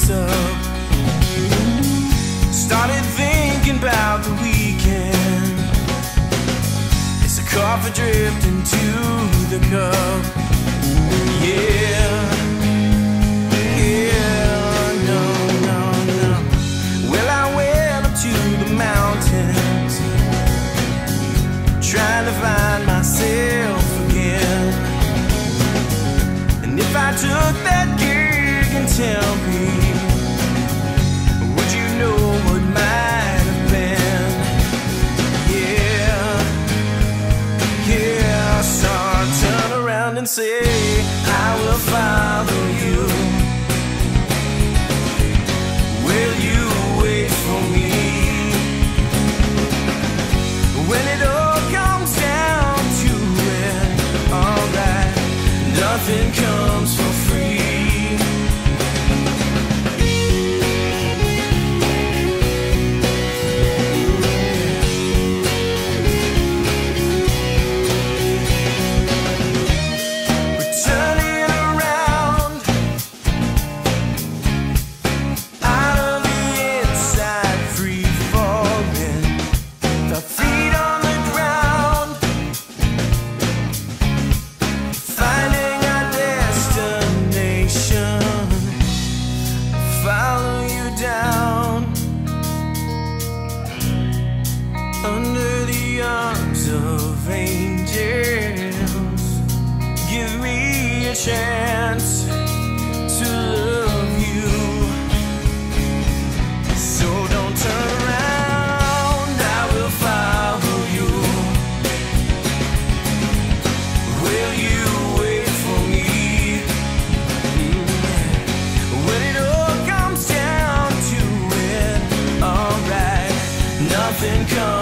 close up. Started thinking about the weekend. It's a coffee dripped into the cup. Yeah, yeah, no, no, no. Well, I went up to the mountains, trying to find myself again. And if I took that gig in Tempe, would you know what might have been? Yeah, yeah. So I turn around and say, I will follow you. Will you wait for me? When it all comes down to it, alright, nothing comes for free. Under the arms of angels, give me a chance to love you. So don't turn around, I will follow you. Will you wait for me? When it all comes down to it, alright, nothing comes